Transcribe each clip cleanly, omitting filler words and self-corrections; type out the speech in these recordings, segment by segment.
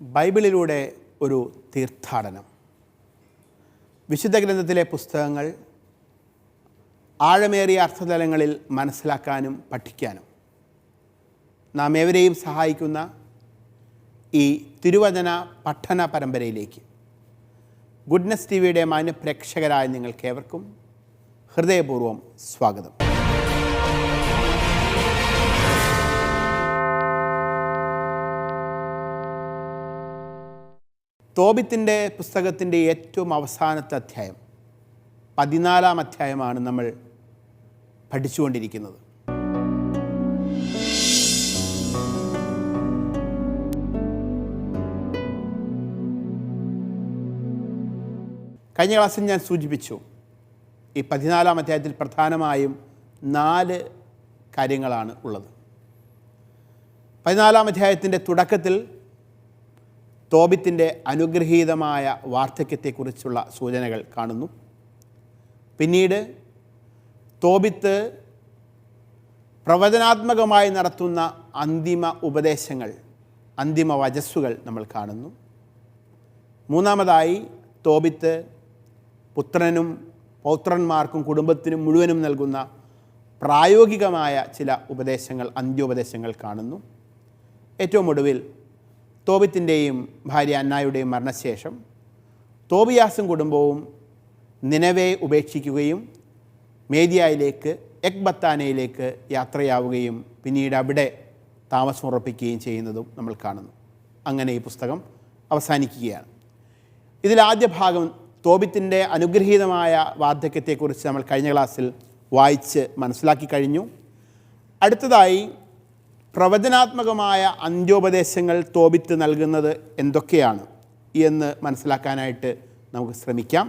ബൈബിളിലൂടെ ഒരു തീർത്ഥാടനം. വിശുദ്ധ ഗ്രന്ഥത്തിലെ പുസ്തകങ്ങൾ ആഴമേറിയ അർത്ഥതലങ്ങളിൽ മനസ്സിലാക്കാനും പഠിക്കാനും നാം ഏവരെയും സഹായിക്കുന്ന ഈ തിരുവചന പഠന പരമ്പരയിലേക്ക് ഗുഡ്നസ് ടിവിയുടെ മാന്യപ്രേക്ഷകരായ നിങ്ങൾക്കേവർക്കും ഹൃദയപൂർവ്വം സ്വാഗതം. തോബിത്തിൻ്റെ പുസ്തകത്തിൻ്റെ ഏറ്റവും അവസാനത്തെ അധ്യായം 14-ാം അധ്യായമാണ് നമ്മൾ പഠിച്ചുകൊണ്ടിരിക്കുന്നത്. കഴിഞ്ഞ ക്ലാസ്സിൽ ഞാൻ സൂചിപ്പിച്ചു, ഈ 14-ാം അധ്യായത്തിൽ പ്രധാനമായും 4 കാര്യങ്ങളാണ് ഉള്ളത്. 14-ാം അധ്യായത്തിൻ്റെ തുടക്കത്തിൽ തോബിത്തിൻ്റെ അനുഗ്രഹീതമായ വാർദ്ധക്യത്തെക്കുറിച്ചുള്ള സൂചനകൾ കാണുന്നു. പിന്നീട് തോബിത്ത് പ്രവചനാത്മകമായി നടത്തുന്ന അന്തിമ ഉപദേശങ്ങൾ, അന്തിമ വചസ്സുകൾ നമ്മൾ കാണുന്നു. മൂന്നാമതായി തോബിത്ത് പുത്രനും പൗത്രന്മാർക്കും കുടുംബത്തിനും മുഴുവനും നൽകുന്ന പ്രായോഗികമായ ചില ഉപദേശങ്ങൾ, അന്ത്യോപദേശങ്ങൾ കാണുന്നു. ഏറ്റവും ഒടുവിൽ തോബിത്തിൻ്റെയും ഭാര്യ അന്നായുടെയും മരണശേഷം തോബിയാസും കുടുംബവും നിനവെ ഉപേക്ഷിക്കുകയും മേദിയയിലേക്ക് എക്ബത്താനയിലേക്ക് യാത്രയാവുകയും പിന്നീട് അവിടെ താമസമുറപ്പിക്കുകയും ചെയ്യുന്നതും നമ്മൾ കാണുന്നു. അങ്ങനെ ഈ പുസ്തകം അവസാനിക്കുകയാണ്. ഇതിൽ ആദ്യ ഭാഗം തോബിത്തിൻ്റെ അനുഗ്രഹീതമായ വാർദ്ധക്യത്തെക്കുറിച്ച് നമ്മൾ കഴിഞ്ഞ ക്ലാസ്സിൽ വായിച്ച് മനസ്സിലാക്കി കഴിഞ്ഞു. അടുത്തതായി പ്രവചനാത്മകമായ അന്ത്യോപദേശങ്ങൾ തോബിത്ത് നൽകുന്നത് എന്തൊക്കെയാണ് എന്ന് മനസ്സിലാക്കാനായിട്ട് നമുക്ക് ശ്രമിക്കാം.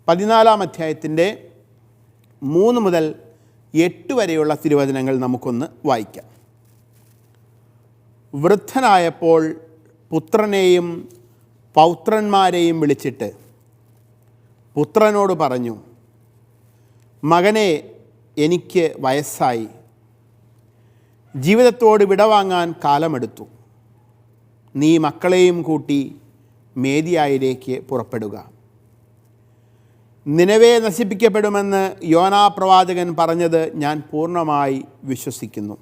14-ാം അധ്യായത്തിൻ്റെ 3 മുതൽ 8 വരെയുള്ള തിരുവചനങ്ങൾ നമുക്കൊന്ന് വായിക്കാം. വൃദ്ധനായപ്പോൾ പുത്രനെയും പൗത്രന്മാരെയും വിളിച്ചിട്ട് പുത്രനോട് പറഞ്ഞു, മകനെ, എനിക്ക് വയസ്സായി, ജീവിതത്തോട് വിടവാങ്ങാൻ കാലമെടുത്തു. നീ മക്കളെയും കൂട്ടി മേദിയയിലേക്ക് പുറപ്പെടുക. നിനവെ നശിപ്പിക്കപ്പെടുമെന്ന് യോനാ പ്രവാചകൻ പറഞ്ഞത് ഞാൻ പൂർണ്ണമായി വിശ്വസിക്കുന്നു.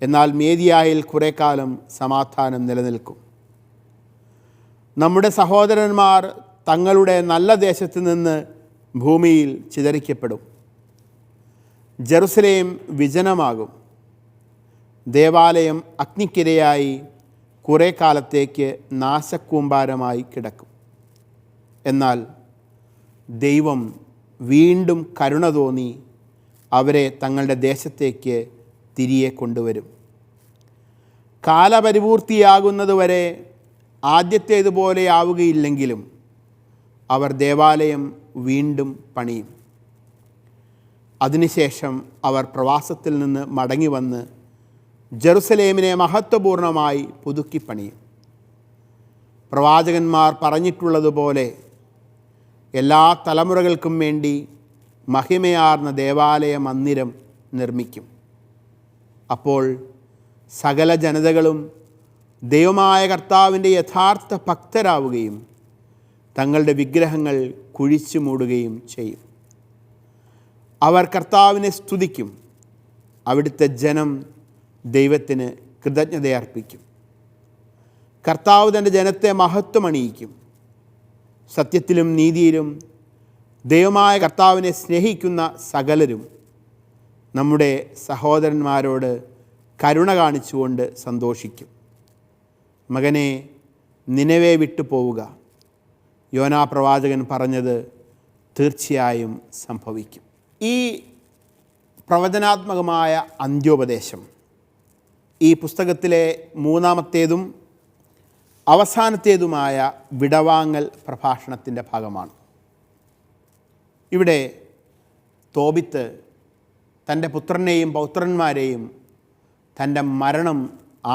എന്നാൽ മേദിയയിൽ കുറേ കാലം സമാധാനം നിലനിൽക്കും. നമ്മുടെ സഹോദരന്മാർ തങ്ങളുടെ നല്ല ദേശത്ത് നിന്ന് ഭൂമിയിൽ ചിതറിക്കപ്പെടും. ജെറുസലേം വിജനമാകും. ദേവാലയം അഗ്നിക്കിരയായി കുറേ കാലത്തേക്ക് നാശക്കൂമ്പാരമായി കിടക്കും. എന്നാൽ ദൈവം വീണ്ടും കരുണ തോന്നി അവരെ തങ്ങളുടെ ദേശത്തേക്ക് തിരികെ കൊണ്ടുവരും. കാലപരിപൂർത്തിയാകുന്നതുവരെ ആദ്യത്തേതുപോലെ ആവുകയില്ലെങ്കിലും അവർ ദേവാലയം വീണ്ടും പണിയും. അതിനുശേഷം അവർ പ്രവാസത്തിൽ നിന്ന് മടങ്ങി വന്ന് ജെറുസലേമിനെ മഹത്വപൂർണമായി പുതുക്കിപ്പണിയും. പ്രവാചകന്മാർ പറഞ്ഞിട്ടുള്ളതുപോലെ എല്ലാ തലമുറകൾക്കും വേണ്ടി മഹിമയാർന്ന ദേവാലയ മന്ദിരം നിർമ്മിക്കും. അപ്പോൾ സകല ജനതകളും ദൈവമായ കർത്താവിൻ്റെ യഥാർത്ഥ ഭക്തരാവുകയും തങ്ങളുടെ വിഗ്രഹങ്ങൾ കുഴിച്ചു മൂടുകയും ചെയ്യും. അവർ കർത്താവിനെ സ്തുതിക്കും. അവിടുത്തെ ജനം ദൈവത്തിന് കൃതജ്ഞതയർപ്പിക്കും. കർത്താവ് തൻ്റെ ജനത്തെ മഹത്വമണിയിക്കും. സത്യത്തിലും നീതിയിലും ദൈവമായ കർത്താവിനെ സ്നേഹിക്കുന്ന സകലരും നമ്മുടെ സഹോദരന്മാരോട് കരുണ കാണിച്ചുകൊണ്ട് സന്തോഷിക്കും. മകനെ, നിനവെ വിട്ടു പോവുക. യോനാ പ്രവാചകൻ പറഞ്ഞത് തീർച്ചയായും സംഭവിക്കും. ഈ പ്രവചനാത്മകമായ അന്ത്യോപദേശം ഈ പുസ്തകത്തിലെ 3-ാമത്തേതും അവസാനത്തേതുമായ വിടവാങ്ങൽ പ്രഭാഷണത്തിൻ്റെ ഭാഗമാണ്. ഇവിടെ തോബിത്ത് തൻ്റെ പുത്രനെയും പൗത്രന്മാരെയും തൻ്റെ മരണം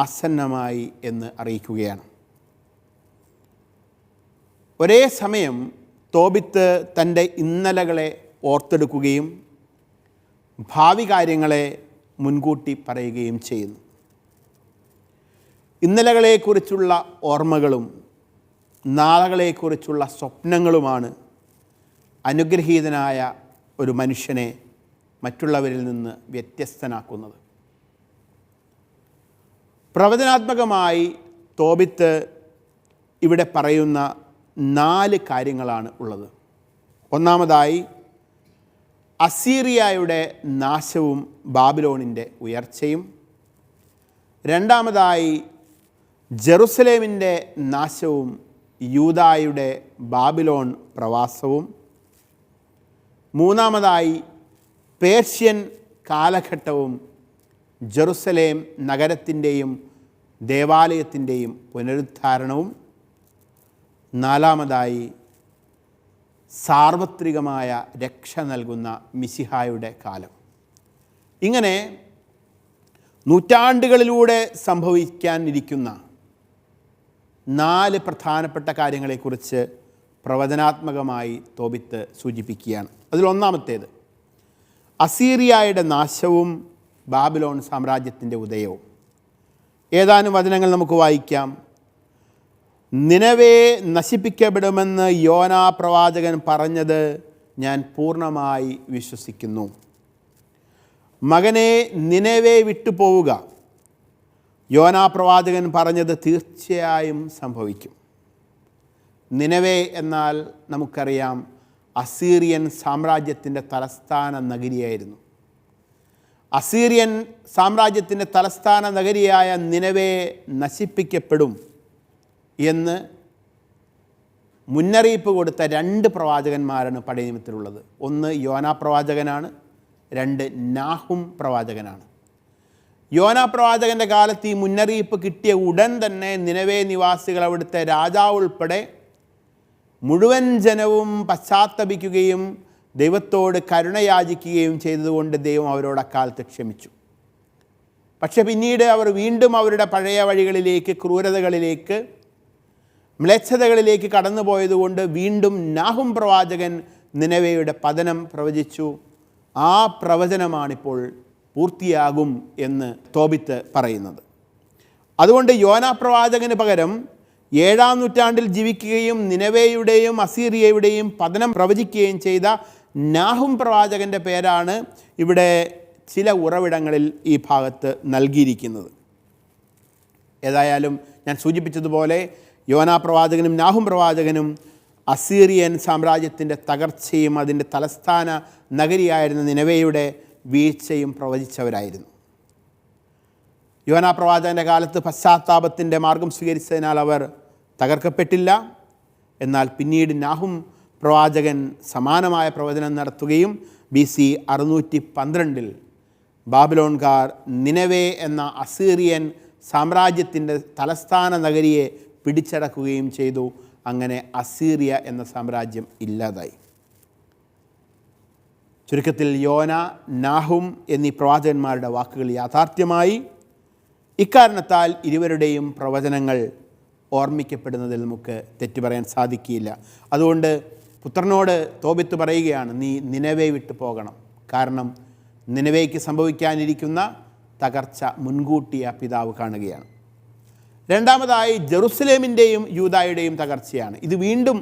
ആസന്നമായി എന്ന് അറിയിക്കുകയാണ്. ഒരേ സമയം തോബിത്ത് തൻ്റെ ഇന്നലകളെ ഓർത്തെടുക്കുകയും ഭാവി കാര്യങ്ങളെ മുൻകൂട്ടി പറയുകയും ചെയ്യുന്നു. ഇന്നലകളെക്കുറിച്ചുള്ള ഓർമ്മകളും നാളകളെക്കുറിച്ചുള്ള സ്വപ്നങ്ങളുമാണ് അനുഗ്രഹീതനായ ഒരു മനുഷ്യനെ മറ്റുള്ളവരിൽ നിന്ന് വ്യത്യസ്തനാക്കുന്നത്. പ്രവചനാത്മകമായി തോബിത്ത് ഇവിടെ പറയുന്ന 4 കാര്യങ്ങളാണ് ഉള്ളത്. ഒന്നാമതായി അസീറിയയുടെ നാശവും ബാബിലോണിൻ്റെ ഉയർച്ചയും. രണ്ടാമതായി ജെറുസലേമിൻ്റെ നാശവും യൂദായുടെ ബാബിലോൺ പ്രവാസവും. മൂന്നാമതായി പേർഷ്യൻ കാലഘട്ടവും ജെറുസലേം നഗരത്തിൻ്റെയും ദേവാലയത്തിൻ്റെയും പുനരുദ്ധാരണവും. നാലാമതായി സാർവത്രികമായ രക്ഷ നൽകുന്ന മിശിഹായുടെ കാലം. ഇങ്ങനെ നൂറ്റാണ്ടുകളിലൂടെ സംഭവിക്കാനിരിക്കുന്ന 4 പ്രധാനപ്പെട്ട കാര്യങ്ങളെക്കുറിച്ച് പ്രവചനാത്മകമായി തോബിത്ത് സൂചിപ്പിക്കുകയാണ്. അതിലൊന്നാമത്തേത് അസീറിയയുടെ നാശവും ബാബിലോൺ സാമ്രാജ്യത്തിൻ്റെ ഉദയവും. ഏതാനും വചനങ്ങൾ നമുക്ക് വായിക്കാം. നിനവേ നശിപ്പിക്കപ്പെടുമെന്ന് യോനാ പ്രവാചകൻ പറഞ്ഞത് ഞാൻ പൂർണ്ണമായി വിശ്വസിക്കുന്നു. മകനെ, നിനവേ വിട്ടുപോവുക. യോനാ പ്രവാചകൻ പറഞ്ഞത് തീർച്ചയായും സംഭവിക്കും. നിനവേ എന്നാൽ നമുക്കറിയാം അസീറിയൻ സാമ്രാജ്യത്തിൻ്റെ തലസ്ഥാന നഗരിയായിരുന്നു. അസീറിയൻ സാമ്രാജ്യത്തിൻ്റെ തലസ്ഥാന നഗരിയായ നിനവേ നശിപ്പിക്കപ്പെടും എന്ന് മുന്നറിയിപ്പ് കൊടുത്ത 2 പ്രവാചകന്മാരാണ് പഴയ നിയമത്തിലുള്ളത്. ഒന്ന് യോനാ പ്രവാചകനാണ്, 2 നാഹും പ്രവാചകനാണ്. യോനാ പ്രവാചകൻ്റെ കാലത്ത് ഈ മുന്നറിയിപ്പ് കിട്ടിയ ഉടൻ തന്നെ നിനവേ നിവാസികൾ, അവിടുത്തെ രാജാവ് ഉൾപ്പെടെ മുഴുവൻ ജനവും പശ്ചാത്തപിക്കുകയും ദൈവത്തോട് കരുണയാചിക്കുകയും ചെയ്തതുകൊണ്ട് ദൈവം അവരോട് അക്കാലത്ത് ക്ഷമിച്ചു. പക്ഷെ പിന്നീട് അവർ വീണ്ടും അവരുടെ പഴയ വഴികളിലേക്ക്, ക്രൂരതകളിലേക്ക്, മ്ലേച്ഛതകളിലേക്ക് കടന്നു പോയതുകൊണ്ട് വീണ്ടും നാഹും പ്രവാചകൻ നിനവേയുടെ പതനം പ്രവചിച്ചു. ആ പ്രവചനമാണിപ്പോൾ പൂർത്തിയാകും എന്ന് തോബിത്ത് പറയുന്നത്. അതുകൊണ്ട് യോനാ പ്രവാചകന് പകരം 7-ാം നൂറ്റാണ്ടിൽ ജീവിക്കുകയും നിനവേയുടെയും അസീറിയയുടെയും പതനം പ്രവചിക്കുകയും ചെയ്ത നാഹും പ്രവാചകൻ്റെ പേരാണ് ഇവിടെ ചില ഉറവിടങ്ങളിൽ ഈ ഭാഗത്ത് നൽകിയിരിക്കുന്നത്. ഏതായാലും ഞാൻ സൂചിപ്പിച്ചതുപോലെ യോനാ പ്രവാചകനും നാഹും പ്രവാചകനും അസീറിയൻ സാമ്രാജ്യത്തിൻ്റെ തകർച്ചയും അതിൻ്റെ തലസ്ഥാന നഗരിയായിരുന്ന നിനവേയുടെ വീഴ്ചയും പ്രവചിച്ചവരായിരുന്നു. യോനാ പ്രവാചകൻ്റെ കാലത്ത് പശ്ചാത്താപത്തിൻ്റെ മാർഗം സ്വീകരിച്ചതിനാൽ അവർ തകർക്കപ്പെട്ടില്ല. എന്നാൽ പിന്നീട് നാഹും പ്രവാചകൻ സമാനമായ പ്രവചനം നടത്തുകയും BC 612 ബാബിലോൺകാർ നിനവേ എന്ന അസീറിയൻ സാമ്രാജ്യത്തിൻ്റെ തലസ്ഥാന നഗരിയെ പിടിച്ചടക്കുകയും ചെയ്തു. അങ്ങനെ അസീറിയ എന്ന സാമ്രാജ്യം ഇല്ലാതായി. ചുരുക്കത്തിൽ യോന, നാഹും എന്നീ പ്രവാചകന്മാരുടെ വാക്കുകൾ യാഥാർത്ഥ്യമായി. ഇക്കാരണത്താൽ ഇരുവരുടെയും പ്രവചനങ്ങൾ ഓർമ്മിക്കപ്പെടുന്നതിൽ നമുക്ക് തെറ്റു പറയാൻ സാധിക്കില്ല. അതുകൊണ്ട് പുത്രനോട് തോബിത്ത് പറയുകയാണ്, നീ നിനവേ വിട്ടു പോകണം. കാരണം നിനവേക്ക് സംഭവിക്കാനിരിക്കുന്ന തകർച്ച മുൻകൂട്ടി ആ പിതാവ് കാണുകയാണ്. രണ്ടാമതായി ജെറുസലേമിൻ്റെയും യൂദായുടെയും തകർച്ചയാണ്. ഇത് വീണ്ടും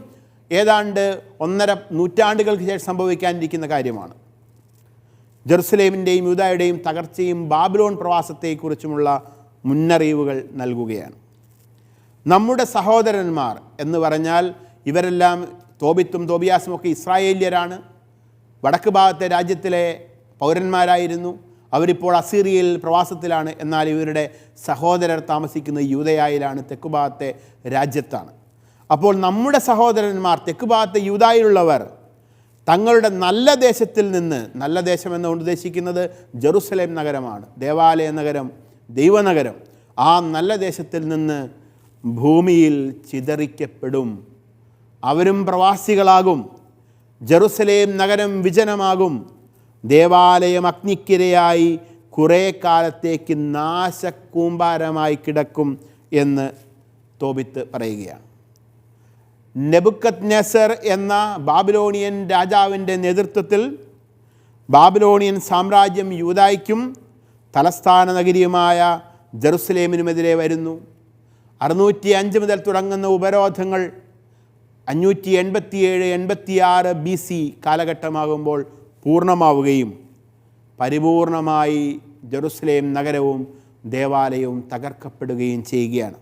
ഏതാണ്ട് 1.5 നൂറ്റാണ്ടുകൾക്ക് ശേഷം സംഭവിക്കാനിരിക്കുന്ന കാര്യമാണ്. ജെറുസലേമിൻ്റെയും യൂദായുടെയും തകർച്ചയും ബാബിലോൺ പ്രവാസത്തെക്കുറിച്ചുമുള്ള മുന്നറിയിപ്പുകൾ നൽകുകയാണ്. നമ്മുടെ സഹോദരന്മാർ എന്ന് പറഞ്ഞാൽ ഇവരെല്ലാം തോബിത്തും തോബിയാസും ഒക്കെ ഇസ്രായേല്യരാണ്. വടക്ക് ഭാഗത്തെ രാജ്യത്തിലെ പൗരന്മാരായിരുന്നു. അവരിപ്പോൾ അസീറിയയിൽ പ്രവാസത്തിലാണ്. എന്നാൽ ഇവരുടെ സഹോദരർ താമസിക്കുന്നത് യൂദയായിലാണ്, തെക്കുഭാഗത്തെ രാജ്യത്താണ്. അപ്പോൾ നമ്മുടെ സഹോദരന്മാർ തെക്കുഭാഗത്തെ യൂദായിലുള്ളവർ തങ്ങളുടെ നല്ല ദേശത്തിൽ നിന്ന്, നല്ല ദേശം എന്നുകൊണ്ട് ഉദ്ദേശിക്കുന്നത് ജെറുസലേം നഗരമാണ്, ദേവാലയ നഗരം, ദൈവനഗരം, ആ നല്ല ദേശത്തിൽ നിന്ന് ഭൂമിയിൽ ചിതറിക്കപ്പെടും. അവരും പ്രവാസികളാകും. ജെറുസലേം നഗരം വിജനമാകും. ദേവാലയം അഗ്നിക്കിരയായി കുറേ കാലത്തേക്ക് നാശക്കൂമ്പാരമായി കിടക്കും എന്ന് തോബിത്ത് പറയുകയാണ്. നെബുക്കദ്നെസർ എന്ന ബാബിലോണിയൻ രാജാവിൻ്റെ നേതൃത്വത്തിൽ ബാബിലോണിയൻ സാമ്രാജ്യം യൂദായ്ക്കും തലസ്ഥാന നഗരിയുമായ ജെറുസലേമിനുമെതിരെ വരുന്നു. 605 മുതൽ തുടങ്ങുന്ന ഉപരോധങ്ങൾ 587-86 BC കാലഘട്ടമാകുമ്പോൾ പൂർണ്ണമാവുകയും പരിപൂർണമായി ജെറുസലേം നഗരവും ദേവാലയവും തകർക്കപ്പെടുകയും ചെയ്യുകയാണ്.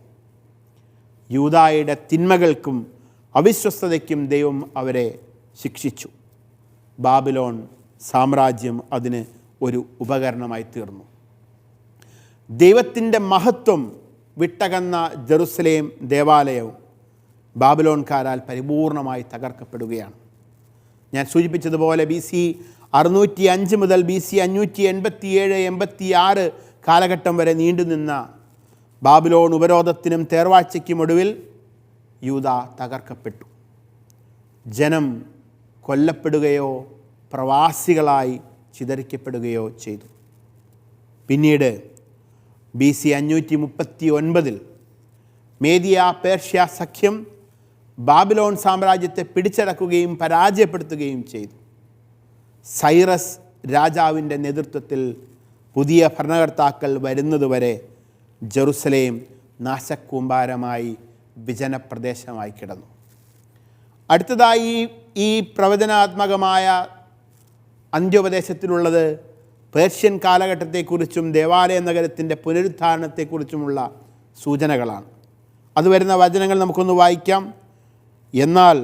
യൂദായുടെ തിന്മകൾക്കും അവിശ്വസ്തതയ്ക്കും ദൈവം അവരെ ശിക്ഷിച്ചു. ബാബിലോൺ സാമ്രാജ്യം അതിന് ഒരു ഉപകരണമായി തീർന്നു. ദൈവത്തിൻ്റെ മഹത്വം വിട്ടകന്ന ജെറുസലേം ദേവാലയവും ബാബിലോൺകാരാൽ പരിപൂർണമായി തകർക്കപ്പെടുകയാണ്. ഞാൻ സൂചിപ്പിച്ചതുപോലെ BC 605 മുതൽ BC 587-86 കാലഘട്ടം വരെ നീണ്ടുനിന്ന ബാബിലോൺ ഉപരോധത്തിനും തേർവാഴ്ചയ്ക്കും ഒടുവിൽ യൂദ തകർക്കപ്പെട്ടു. ജനം കൊല്ലപ്പെടുകയോ പ്രവാസികളായി ചിതറിക്കപ്പെടുകയോ ചെയ്തു. പിന്നീട് BC 539 മേദിയ പേർഷ്യ സഖ്യം ബാബിലോൺ സാമ്രാജ്യത്തെ പിടിച്ചടക്കുകയും പരാജയപ്പെടുത്തുകയും ചെയ്തു. സൈറസ് രാജാവിൻ്റെ നേതൃത്വത്തിൽ പുതിയ ഭരണകർത്താക്കൾ വരുന്നതുവരെ ജെറുസലേം നാശക്കൂമ്പാരമായി വിജനപ്രദേശമായി കിടന്നു. അടുത്തതായി ഈ പ്രവചനാത്മകമായ അന്ത്യോപദേശത്തിലുള്ളത് പേർഷ്യൻ കാലഘട്ടത്തെക്കുറിച്ചും ദേവാലയ നഗരത്തിൻ്റെ പുനരുദ്ധാരണത്തെക്കുറിച്ചുമുള്ള സൂചനകളാണ്. അത് വരുന്ന വചനങ്ങൾ നമുക്കൊന്ന് വായിക്കാം. എന്നാൽ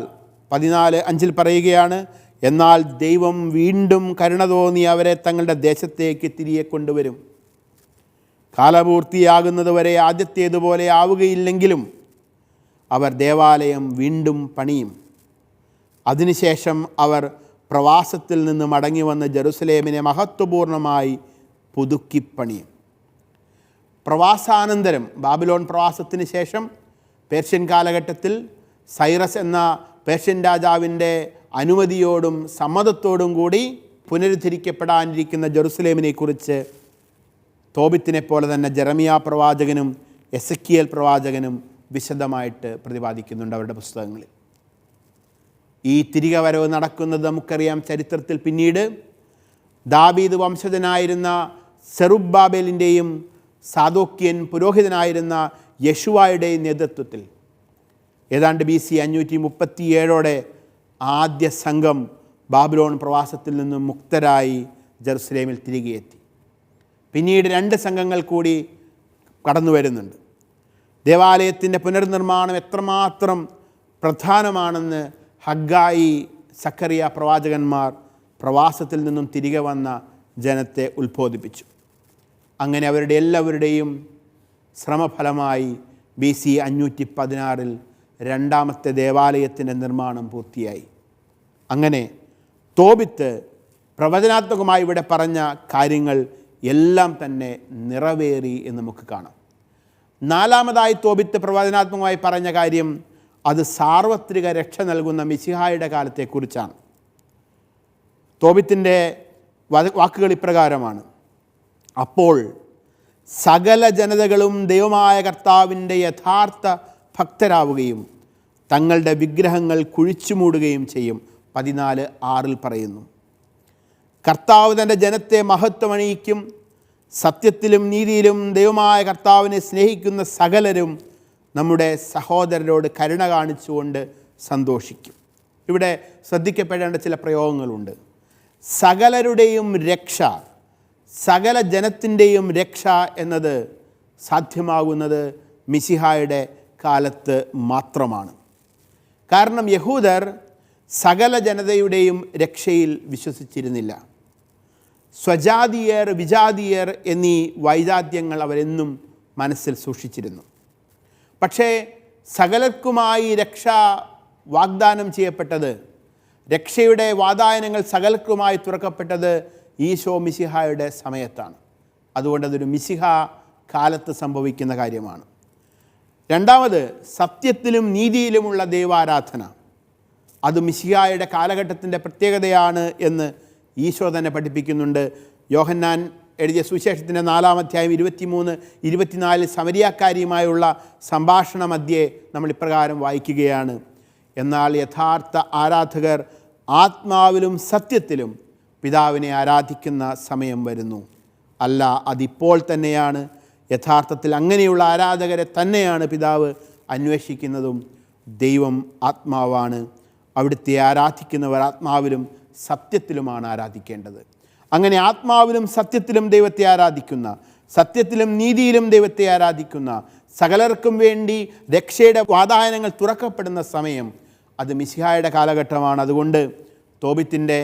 14:5 പറയുകയാണ്, എന്നാൽ ദൈവം വീണ്ടും കരുണ തോന്നി അവരെ തങ്ങളുടെ ദേശത്തേക്ക് തിരികെ കൊണ്ടുവരും. കാലപൂർത്തിയാകുന്നതുവരെ ആദ്യത്തേതുപോലെ ആവുകയില്ലെങ്കിലും അവർ ദേവാലയം വീണ്ടും പണിയും. അതിനുശേഷം അവർ പ്രവാസത്തിൽ നിന്ന് മടങ്ങി വന്ന് ജെറുസലേമിനെ മഹത്വപൂർണമായി പുതുക്കിപ്പണിയും. പ്രവാസാനന്തരം ബാബിലോൺ പ്രവാസത്തിന് ശേഷം പേർഷ്യൻ കാലഘട്ടത്തിൽ സൈറസ് എന്ന പേർഷ്യൻ രാജാവിൻ്റെ അനുമതിയോടും സമ്മതത്തോടും കൂടി പുനരുദ്ധരിക്കപ്പെടാനിരിക്കുന്ന ജെറുസലേമിനെക്കുറിച്ച് തോബിത്തിനെ പോലെ തന്നെ ജെറമിയ പ്രവാചകനും എസെക്കിയേൽ പ്രവാചകനും വിശദമായിട്ട് പ്രതിപാദിക്കുന്നുണ്ട് അവരുടെ പുസ്തകങ്ങളിൽ. ഈ തിരികെ വരവ് നടക്കുന്നത് നമുക്കറിയാം. ചരിത്രത്തിൽ പിന്നീട് ദാവീദ് വംശജനായിരുന്ന സെറുബ്ബാബേലിൻ്റെയും സാദോക്യൻ പുരോഹിതനായിരുന്ന യെശുവായുടെയും നേതൃത്വത്തിൽ ഏതാണ്ട് BC 537 ആദ്യ സംഘം ബാബിലോൺ പ്രവാസത്തിൽ നിന്നും മുക്തരായി ജെറുസലേമിൽ തിരികെ എത്തി. പിന്നീട് 2 സംഘങ്ങൾ കൂടി കടന്നു വരുന്നുണ്ട്. ദേവാലയത്തിൻ്റെ പുനർനിർമ്മാണം എത്രമാത്രം പ്രധാനമാണെന്ന് ഹഗ്ഗായി, സക്കറിയ പ്രവാചകന്മാർ പ്രവാസത്തിൽ നിന്നും തിരികെ വന്ന ജനത്തെ ഉത്ബോധിപ്പിച്ചു. അങ്ങനെ അവരുടെ എല്ലാവരുടെയും ശ്രമഫലമായി BC 516 രണ്ടാമത്തെ ദേവാലയത്തിൻ്റെ നിർമ്മാണം പൂർത്തിയായി. അങ്ങനെ തോബിത്ത് പ്രവചനാത്മകമായി ഇവിടെ പറഞ്ഞ കാര്യങ്ങൾ എല്ലാം തന്നെ നിറവേറി എന്ന് നമുക്ക് കാണാം. 4-മതായി തോബിത്ത് പ്രവചനാത്മകമായി പറഞ്ഞ കാര്യം അത് സാർവത്രിക രക്ഷ നൽകുന്ന മിശിഹായുടെ കാലത്തെക്കുറിച്ചാണ്. തോബിത്തിൻ്റെ വാക്കുകൾ ഇപ്രകാരമാണ്: അപ്പോൾ സകല ജനതകളും ദൈവമായ കർത്താവിൻ്റെ യഥാർത്ഥ ഭക്തരാവുകയും തങ്ങളുടെ വിഗ്രഹങ്ങൾ കുഴിച്ചു മൂടുകയും ചെയ്യും. 14:6 പറയുന്നു. കർത്താവ് തൻ്റെ ജനത്തെ മഹത്വമണിയിക്കും. സത്യത്തിലും നീതിയിലും ദൈവമായ കർത്താവിനെ സ്നേഹിക്കുന്ന സകലരും നമ്മുടെ സഹോദരരോട് കരുണ കാണിച്ചുകൊണ്ട് സന്തോഷിക്കും. ഇവിടെ ശ്രദ്ധിക്കപ്പെടേണ്ട ചില പ്രയോഗങ്ങളുണ്ട്. സകലരുടെയും രക്ഷ, സകല ജനത്തിൻ്റെയും രക്ഷ എന്നത് സാധ്യമാകുന്നത് മിശിഹായുടെ കാലത്ത് മാത്രമാണ്. കാരണം യഹൂദർ സകല ജനതയുടെയും രക്ഷയിൽ വിശ്വസിച്ചിരുന്നില്ല. സ്വജാതീയർ, വിജാതീയർ എന്നീ വൈജാത്യങ്ങൾ അവരെന്നും മനസ്സിൽ സൂക്ഷിച്ചിരുന്നു. പക്ഷേ സകലർക്കുമായി രക്ഷ വാഗ്ദാനം ചെയ്യപ്പെട്ടത്, രക്ഷയുടെ വാതായനങ്ങൾ സകലർക്കുമായി തുറക്കപ്പെട്ടത് ഈശോ മിശിഹായുടെ സമയത്താണ്. അതുകൊണ്ട് അതൊരു മിശിഹ കാലത്ത് സംഭവിക്കുന്ന കാര്യമാണ്. രണ്ടാമത്, സത്യത്തിലും നീതിയിലുമുള്ള ദൈവാരാധന. അത് മിശിഹായുടെ കാലഘട്ടത്തിൻ്റെ പ്രത്യേകതയാണ് എന്ന് ഈശോ തന്നെ പഠിപ്പിക്കുന്നുണ്ട്. യോഹന്നാൻ എഴുതിയ സുവിശേഷത്തിൻ്റെ 4-ാം അധ്യായം 23-24 സമരിയാക്കാരിയുമായുള്ള സംഭാഷണ മധ്യേ നമ്മൾ ഇപ്രകാരം വായിക്കുകയാണ്: എന്നാൽ യഥാർത്ഥ ആരാധകർ ആത്മാവിലും സത്യത്തിലും പിതാവിനെ ആരാധിക്കുന്ന സമയം വരുന്നു. അല്ല, അതിപ്പോൾ തന്നെയാണ്. യഥാർത്ഥത്തിൽ അങ്ങനെയുള്ള ആരാധകരെ തന്നെയാണ് പിതാവ് അന്വേഷിക്കുന്നതും. ദൈവം ആത്മാവാണ്. അവിടുത്തെ ആരാധിക്കുന്നവർ ആത്മാവിലും സത്യത്തിലുമാണ് ആരാധിക്കേണ്ടത്. അങ്ങനെ ആത്മാവിലും സത്യത്തിലും ദൈവത്തെ ആരാധിക്കുന്ന, സത്യത്തിലും നീതിയിലും ദൈവത്തെ ആരാധിക്കുന്ന സകലർക്കും വേണ്ടി രക്ഷയുടെ വാതായനങ്ങൾ തുറക്കപ്പെടുന്ന സമയം അത് മിശിഹായുടെ കാലഘട്ടമാണ്. അതുകൊണ്ട് തോബിത്തിൻ്റെ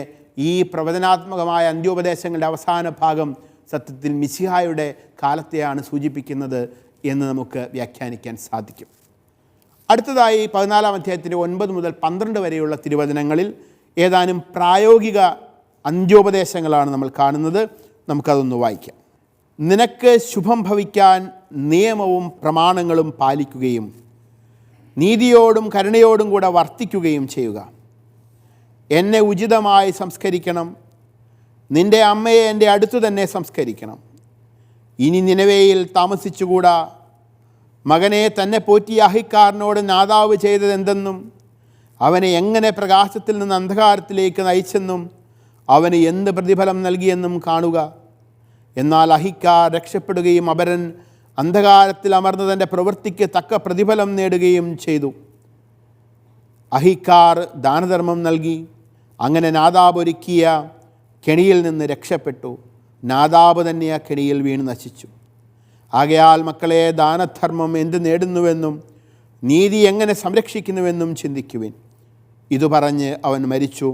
ഈ പ്രവചനാത്മകമായ അന്ത്യോപദേശങ്ങളുടെ അവസാന ഭാഗം സത്യത്തിൽ മിശിഹായുടെ കാലത്തെയാണ് സൂചിപ്പിക്കുന്നത് എന്ന് നമുക്ക് വ്യാഖ്യാനിക്കാൻ സാധിക്കും. അടുത്തതായി 14-ാം അധ്യായത്തിൻ്റെ 9 മുതൽ 12 വരെയുള്ള തിരുവചനങ്ങളിൽ ഏതാനും പ്രായോഗിക അന്ത്യോപദേശങ്ങളാണ് നമ്മൾ കാണുന്നത്. നമുക്കതൊന്ന് വായിക്കാം. നിനക്ക് ശുഭം ഭവിക്കാൻ നിയമവും പ്രമാണങ്ങളും പാലിക്കുകയും നീതിയോടും കരുണയോടും കൂടെ വർത്തിക്കുകയും ചെയ്യുക. എന്നെ ഉചിതമായി സംസ്കരിക്കണം. നിൻ്റെ അമ്മയെ എൻ്റെ അടുത്തു തന്നെ സംസ്കരിക്കണം. ഇനി നിനവേയിൽ താമസിച്ചുകൂടാ. മകനെ തന്നെ പോറ്റിയ അഹിക്കാരനോട് നാദാവ് ചെയ്തതെന്തെന്നും അവനെ എങ്ങനെ പ്രകാശത്തിൽ നിന്ന് അന്ധകാരത്തിലേക്ക് നയിച്ചെന്നും അവന് എന്ത് പ്രതിഫലം നൽകിയെന്നും കാണുക. എന്നാൽ അഹിക്കാർ രക്ഷപ്പെടുകയും അപരൻ അന്ധകാരത്തിൽ അമർന്നതിൻ്റെ പ്രവൃത്തിക്ക് തക്ക പ്രതിഫലം നേടുകയും ചെയ്തു. അഹിക്കാർ ദാനധർമ്മം നൽകി. അങ്ങനെ നാദാബ് ഒരുക്കിയ കെണിയിൽ നിന്ന് രക്ഷപ്പെട്ടു. നാദാബ് തന്നെ ആ കെണിയിൽ വീണ് നശിച്ചു. ആകയാൽ മക്കളെ, ദാനധർമ്മം എന്ത് നേടുന്നുവെന്നും നീതി എങ്ങനെ സംരക്ഷിക്കുന്നുവെന്നും ചിന്തിക്കുവിൻ. ഇതു പറഞ്ഞ് അവൻ മരിച്ചു.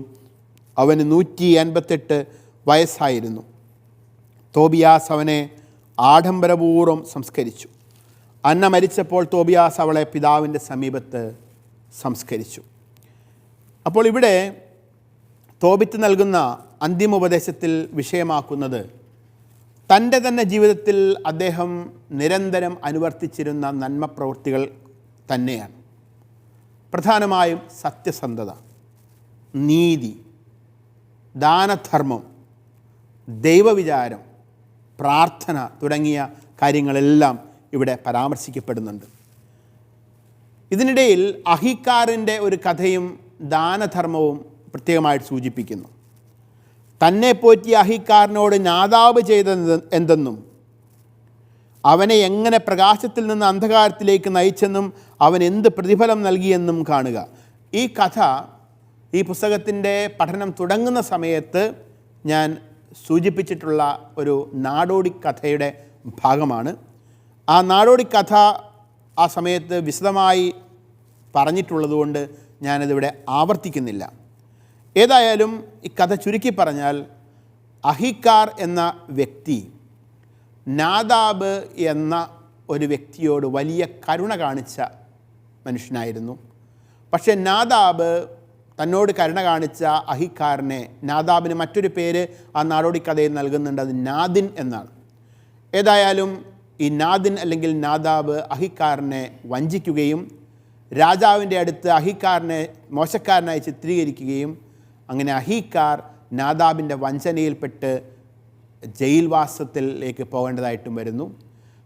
അവന് 158 വയസ്സായിരുന്നു. തോബിയാസ് അവനെ ആഡംബരപൂർവ്വം സംസ്കരിച്ചു. അന്ന മരിച്ചപ്പോൾ തോബിയാസ് അവളെ പിതാവിൻ്റെ സമീപത്ത് സംസ്കരിച്ചു. അപ്പോൾ ഇവിടെ തോബിത്ത് നൽകുന്ന അന്തിമോപദേശത്തിൽ വിഷയമാക്കുന്നത് തൻ്റെ തന്നെ ജീവിതത്തിൽ അദ്ദേഹം നിരന്തരം അനുവർത്തിച്ചിരുന്ന നന്മ പ്രവൃത്തികൾ തന്നെയാണ്. പ്രധാനമായും സത്യസന്ധത, നീതി, ദാനധർമ്മം, ദൈവവിചാരം, പ്രാർത്ഥന തുടങ്ങിയ കാര്യങ്ങളെല്ലാം ഇവിടെ പരാമർശിക്കപ്പെടുന്നുണ്ട്. ഇതിനിടയിൽ അഹിക്കാരൻ്റെ ഒരു കഥയും ദാനധർമ്മവും പ്രത്യേകമായിട്ട് സൂചിപ്പിക്കുന്നു. തന്നെ പോറ്റിയ അഹിക്കാരനോട് നാദാബ് ചെയ്തത് എന്തെന്നും അവനെ എങ്ങനെ പ്രകാശത്തിൽ നിന്ന് അന്ധകാരത്തിലേക്ക് നയിച്ചെന്നും അവൻ എന്ത് പ്രതിഫലം നൽകിയെന്നും കാണുക. ഈ കഥ, ഈ പുസ്തകത്തിൻ്റെ പഠനം തുടങ്ങുന്ന സമയത്ത് ഞാൻ സൂചിപ്പിച്ചിട്ടുള്ള ഒരു നാടോടി കഥയുടെ ഭാഗമാണ്. ആ നാടോടി കഥ ആ സമയത്ത് വിശദമായി പറഞ്ഞിട്ടുള്ളതുകൊണ്ട് ഞാനതിവിടെ ആവർത്തിക്കുന്നില്ല. ഏതായാലും ഈ കഥ ചുരുക്കി പറഞ്ഞാൽ, അഹിക്കാർ എന്ന വ്യക്തി നാദാബ് എന്ന ഒരു വ്യക്തിയോട് വലിയ കരുണ കാണിച്ച മനുഷ്യനായിരുന്നു. പക്ഷേ നാദാബ് തന്നോട് കരുണ കാണിച്ച അഹിക്കാരനെ, നാദാബിന് മറ്റൊരു പേര് ആ നാടോടി കഥയിൽ നൽകുന്നുണ്ട്, അത് നാദിൻ എന്നാണ്. ഏതായാലും ഈ നാദിൻ അല്ലെങ്കിൽ നാദാബ് അഹിക്കാരനെ വഞ്ചിക്കുകയും രാജാവിൻ്റെ അടുത്ത് അഹിക്കാരനെ മോശക്കാരനായി ചിത്രീകരിക്കുകയും അങ്ങനെ അഹിക്കാർ നാദാബിൻ്റെ വഞ്ചനയിൽപ്പെട്ട് ജയിൽവാസത്തിലേക്ക് പോകേണ്ടതായിട്ടും വരുന്നു.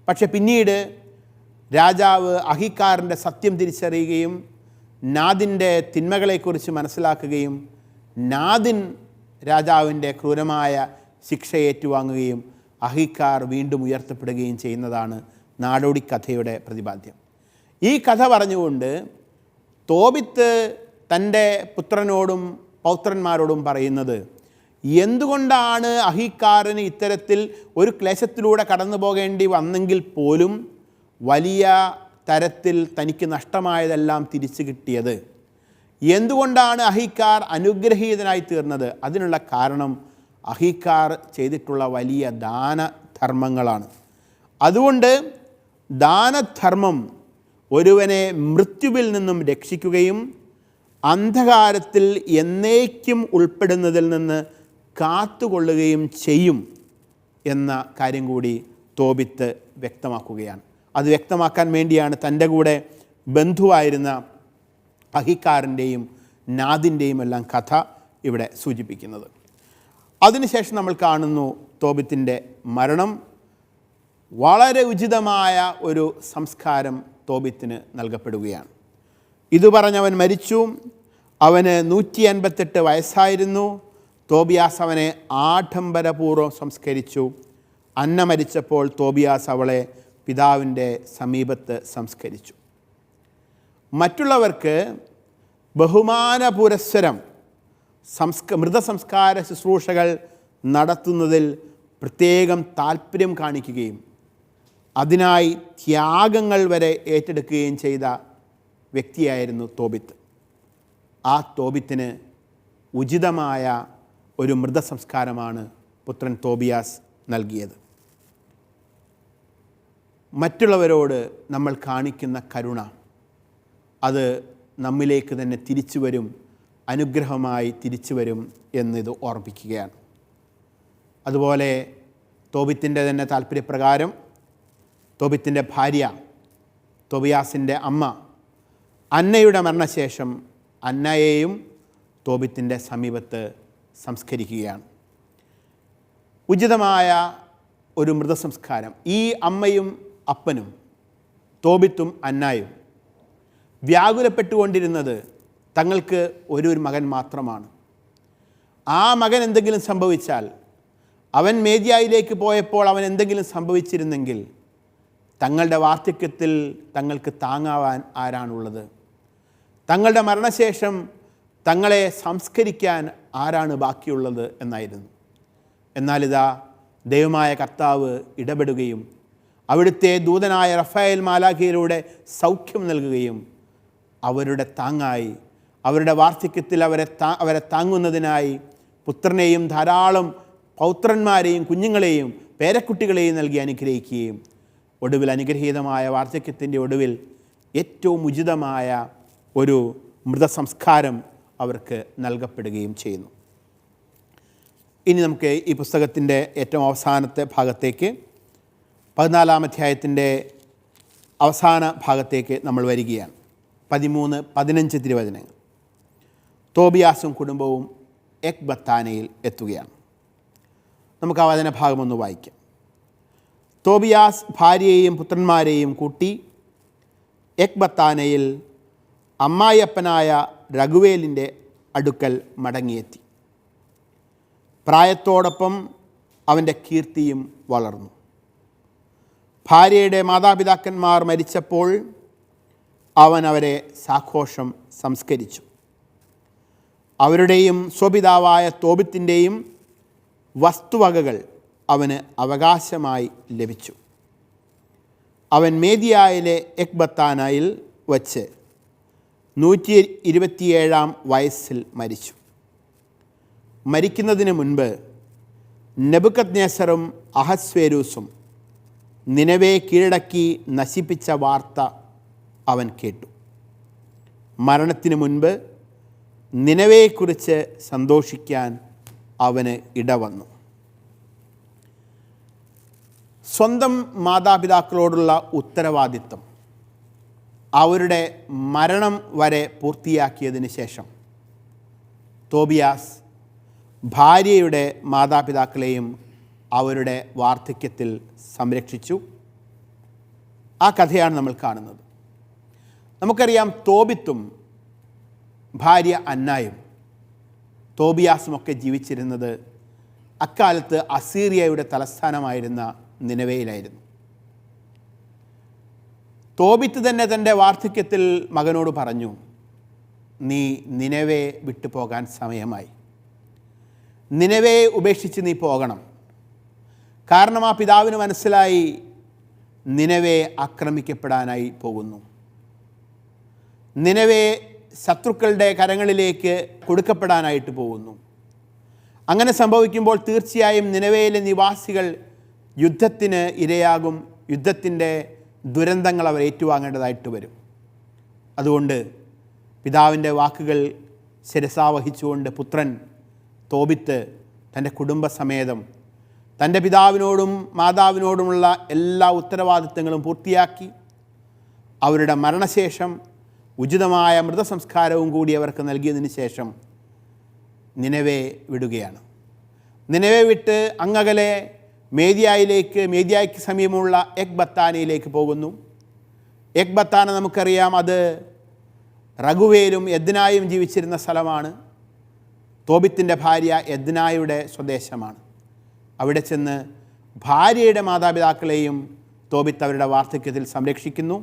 പക്ഷെ പിന്നീട് രാജാവ് അഹിക്കാരൻ്റെ സത്യം തിരിച്ചറിയുകയും നാദിൻ്റെ തിന്മകളെക്കുറിച്ച് മനസ്സിലാക്കുകയും നാദിൻ രാജാവിൻ്റെ ക്രൂരമായ ശിക്ഷ ഏറ്റുവാങ്ങുകയും അഹിക്കാർ വീണ്ടും ഉയർത്തപ്പെടുകയും ചെയ്യുന്നതാണ് നാടോടി കഥയുടെ പ്രതിപാദ്യം. ഈ കഥ പറഞ്ഞുകൊണ്ട് തോബിത്ത് തൻ്റെ പുത്രനോടും പൗത്രന്മാരോടും പറയുന്നത്, എന്തുകൊണ്ടാണ് അഹിക്കാരന് ഇത്തരത്തിൽ ഒരു ക്ലേശത്തിലൂടെ കടന്നു പോകേണ്ടി വന്നെങ്കിൽ പോലും വലിയ തരത്തിൽ തനിക്ക് നഷ്ടമായതെല്ലാം തിരിച്ചു കിട്ടിയത്? എന്തുകൊണ്ടാണ് അഹിക്കാർ അനുഗ്രഹീതനായി തീർന്നത്? അതിനുള്ള കാരണം അഹിക്കാർ ചെയ്തിട്ടുള്ള വലിയ ദാനധർമ്മങ്ങളാണ്. അതുകൊണ്ട് ദാനധർമ്മം ഒരുവനെ മൃത്യുവിൽ നിന്നും രക്ഷിക്കുകയും അന്ധകാരത്തിൽ എന്നേക്കും ഉൾപ്പെടുന്നതിൽ നിന്ന് കാത്തുകൊള്ളുകയും ചെയ്യും എന്ന കാര്യം കൂടി തോബിത്ത് വ്യക്തമാക്കുകയാണ്. അത് വ്യക്തമാക്കാൻ വേണ്ടിയാണ് തൻ്റെ കൂടെ ബന്ധുവായിരുന്ന അഹിക്കാരൻ്റെയും നാദിൻ്റെയും എല്ലാം കഥ ഇവിടെ സൂചിപ്പിക്കുന്നത്. അതിനുശേഷം നമ്മൾ കാണുന്നു തോബിത്തിൻ്റെ മരണം. വളരെ ഉചിതമായ ഒരു സംസ്കാരം തോബിത്തിന് നൽകപ്പെടുകയാണ്. ഇത് പറഞ്ഞവൻ മരിച്ചു. അവന് 158 വയസ്സായിരുന്നു. തോബിയാസ് അവനെ ആഡംബരപൂർവ്വം സംസ്കരിച്ചു. അന്ന മരിച്ചപ്പോൾ തോബിയാസ് അവളെ പിതാവിൻ്റെ സമീപത്ത് സംസ്കരിച്ചു. മറ്റുള്ളവർക്ക് ബഹുമാന പുരസ്സരം മൃതസംസ്കാര ശുശ്രൂഷകൾ നടത്തുന്നതിൽ പ്രത്യേകം താല്പര്യം കാണിക്കുകയും അതിനായി ത്യാഗങ്ങൾ വരെ ഏറ്റെടുക്കുകയും ചെയ്ത വ്യക്തിയായിരുന്നു തോബിത്ത്. ആ തോബിത്തിന് ഉചിതമായ ഒരു മൃതസംസ്കാരമാണ് പുത്രൻ തോബിയാസ് നൽകിയത്. മറ്റുള്ളവരോട് നമ്മൾ കാണിക്കുന്ന കരുണ അത് നമ്മിലേക്ക് തന്നെ തിരിച്ചു വരും, അനുഗ്രഹമായി തിരിച്ചു വരും എന്നിത് ഓർമ്മിപ്പിക്കുകയാണ്. അതുപോലെ തോബിത്തിൻ്റെ തന്നെ താല്പര്യപ്രകാരം തോബിത്തിൻ്റെ ഭാര്യ, തോബിയാസിൻ്റെ അമ്മ അന്നയുടെ മരണശേഷം അന്നയെയും തോബിത്തിൻ്റെ സമീപത്ത് സംസ്കരിക്കുകയാണ്. ഉചിതമായ ഒരു മൃതസംസ്കാരം. ഈ അമ്മയും അപ്പനും തോബിത്തും അന്നായും വ്യാകുലപ്പെട്ടുകൊണ്ടിരുന്നത് തങ്ങൾക്ക് ഒരു മകൻ മാത്രമാണ്. ആ മകൻ എന്തെങ്കിലും സംഭവിച്ചാൽ, അവൻ മേദ്യായിലേക്ക് പോയപ്പോൾ അവൻ എന്തെങ്കിലും സംഭവിച്ചിരുന്നെങ്കിൽ തങ്ങളുടെ വാർദ്ധക്യത്തിൽ തങ്ങൾക്ക് താങ്ങാവാൻ ആരാണുള്ളത്? തങ്ങളുടെ മരണശേഷം തങ്ങളെ സംസ്കരിക്കാൻ ആരാണ് ബാക്കിയുള്ളത് എന്നായിരുന്നു. എന്നാലിതാ ദൈവമായ കർത്താവ് ഇടപെടുകയും അവിടുത്തെ ദൂതനായ റഫായേൽ മാലാഖയിലൂടെ സൗഖ്യം നൽകുകയും അവരുടെ താങ്ങായി, അവരുടെ വാർദ്ധക്യത്തിൽ അവരെ താങ്ങുന്നതിനായി പുത്രനെയും ധാരാളം പൗത്രന്മാരെയും കുഞ്ഞുങ്ങളെയും പേരക്കുട്ടികളെയും നൽകി അനുഗ്രഹിക്കുകയും ഒടുവിൽ അനുഗ്രഹീതമായ വാർദ്ധക്യത്തിൻ്റെ ഒടുവിൽ ഏറ്റവും ഉചിതമായ ഒരു മൃതസംസ്കാരം അവർക്ക് നൽകപ്പെടുകയും ചെയ്യുന്നു. ഇനി നമുക്ക് ഈ പുസ്തകത്തിൻ്റെ ഏറ്റവും അവസാനത്തെ ഭാഗത്തേക്ക്, 14-ാം അധ്യായത്തിൻ്റെ അവസാന ഭാഗത്തേക്ക് നമ്മൾ വരികയാണ്. 13-15 തിരുവചനങ്ങൾ. തോബിയാസും കുടുംബവും എക്ബത്താനയിൽ എത്തുകയാണ്. നമുക്ക് ആ വചനഭാഗം ഒന്ന് വായിക്കാം. തോബിയാസ് ഭാര്യയെയും പുത്രന്മാരെയും കൂട്ടി എക്ബത്താനയിൽ അമ്മായിയപ്പനായ രഘുവേലിൻ്റെ അടുക്കൽ മടങ്ങിയെത്തി. പ്രായത്തോടൊപ്പം അവൻ്റെ കീർത്തിയും വളർന്നു. ഭാര്യയുടെ മാതാപിതാക്കന്മാർ മരിച്ചപ്പോൾ അവൻ അവരെ സാഘോഷം സംസ്കരിച്ചു. അവരുടെയും സ്വപിതാവായ തോബിത്തിൻ്റെയും വസ്തുവകകൾ അവന് അവകാശമായി ലഭിച്ചു. അവൻ മേദിയായിലെ എക്ബത്താനയിൽ വച്ച് 127-ാം വയസ്സിൽ മരിച്ചു. മരിക്കുന്നതിന് മുൻപ് നെബൂഖദ്നേസറും അഹസ്വേരൂസും നിനവെ കീഴടക്കി നശിപ്പിച്ച വാർത്ത അവൻ കേട്ടു. മരണത്തിന് മുൻപ് നിനവയെക്കുറിച്ച് സന്തോഷിക്കാൻ അവന് ഇടവന്നു. സ്വന്തം മാതാപിതാക്കളോടുള്ള ഉത്തരവാദിത്വം അവരുടെ മരണം വരെ പൂർത്തിയാക്കിയതിന് ശേഷം തോബിയാസ് ഭാര്യയുടെ മാതാപിതാക്കളെയും അവരുടെ വാർദ്ധക്യത്തിൽ സംരക്ഷിച്ചു. ആ കഥയാണ് നമ്മൾ കാണുന്നത്. നമുക്കറിയാം, തോബിത്തും ഭാര്യ അന്നായും തോബിയാസുമൊക്കെ ജീവിച്ചിരുന്നത് അക്കാലത്ത് അസീറിയയുടെ തലസ്ഥാനമായിരുന്ന നിനവയിലായിരുന്നു. തോബിത്ത് തന്നെ തൻ്റെ വാർദ്ധക്യത്തിൽ മകനോട് പറഞ്ഞു, നീ നിനവെ വിട്ടു പോകാൻ സമയമായി. നിനവയെ ഉപേക്ഷിച്ച് നീ പോകണം. കാരണം ആ പിതാവിന് മനസ്സിലായി നിനവെ ആക്രമിക്കപ്പെടാനായി പോകുന്നു. നിനവെ ശത്രുക്കളുടെ കരങ്ങളിലേക്ക് കൊടുക്കപ്പെടാനായിട്ട് പോകുന്നു. അങ്ങനെ സംഭവിക്കുമ്പോൾ തീർച്ചയായും നിനവയിലെ നിവാസികൾ യുദ്ധത്തിന് ഇരയാകും. യുദ്ധത്തിൻ്റെ ദുരന്തങ്ങൾ അവർ ഏറ്റുവാങ്ങേണ്ടതായിട്ട് വരും. അതുകൊണ്ട് പിതാവിൻ്റെ വാക്കുകൾ ശിരസാവഹിച്ചുകൊണ്ട് പുത്രൻ തോബിത്ത് തൻ്റെ കുടുംബസമേതം തൻ്റെ പിതാവിനോടും മാതാവിനോടുമുള്ള എല്ലാ ഉത്തരവാദിത്തങ്ങളും പൂർത്തിയാക്കി അവരുടെ മരണശേഷം ഉചിതമായ മൃതസംസ്കാരവും കൂടി അവർക്ക് നൽകിയതിന് ശേഷം നിനവെ വിടുകയാണ്. നിനവെ വിട്ട് അങ്ങകലെ മേദ്യായ്ക്ക് സമീപമുള്ള എക്ബത്താനയിലേക്ക് പോകുന്നു. എക്ബത്താന നമുക്കറിയാം, അത് രഘുവേലും യദ്നായും ജീവിച്ചിരുന്ന സ്ഥലമാണ്. തോബിത്തിൻ്റെ ഭാര്യ യദ്നായുടെ സ്വദേശമാണ്. അവിടെ ചെന്ന് ഭാര്യയുടെ മാതാപിതാക്കളെയും തോബിത്ത് അവരുടെ വാർദ്ധക്യത്തിൽ സംരക്ഷിക്കുന്നു,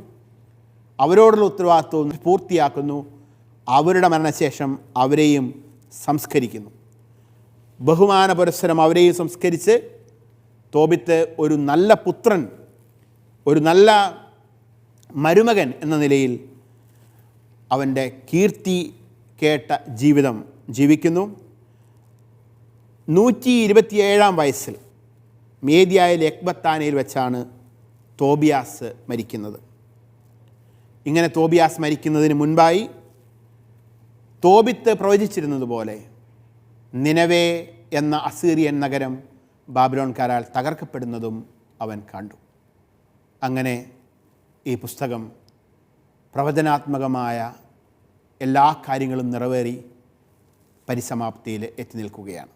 അവരോടുള്ള ഉത്തരവാദിത്വവും പൂർത്തിയാക്കുന്നു, അവരുടെ മരണശേഷം അവരെയും സംസ്കരിക്കുന്നു. ബഹുമാന പുരസ്സരം അവരെയും സംസ്കരിച്ച് തോബിത്ത് ഒരു നല്ല പുത്രൻ, ഒരു നല്ല മരുമകൻ എന്ന നിലയിൽ അവൻ്റെ കീർത്തി കേട്ട ജീവിതം ജീവിക്കുന്നു. 127 വയസ്സിൽ മേദ്യായിലെ എക്ബത്താനയിൽ വെച്ചാണ് തോബിയാസ് മരിക്കുന്നത്. ഇങ്ങനെ തോബിയാസ് മരിക്കുന്നതിന് മുൻപായി തോബിത്ത് പ്രവചിച്ചിരുന്നത് പോലെ നിനവേ എന്ന അസീറിയൻ നഗരം ബാബിലോൺകാരാൽ തകർക്കപ്പെടുന്നതും അവൻ കണ്ടു. അങ്ങനെ ഈ പുസ്തകം പ്രവചനാത്മകമായ എല്ലാ കാര്യങ്ങളും നിറവേറി പരിസമാപ്തിയിൽ എത്തി നിൽക്കുകയാണ്.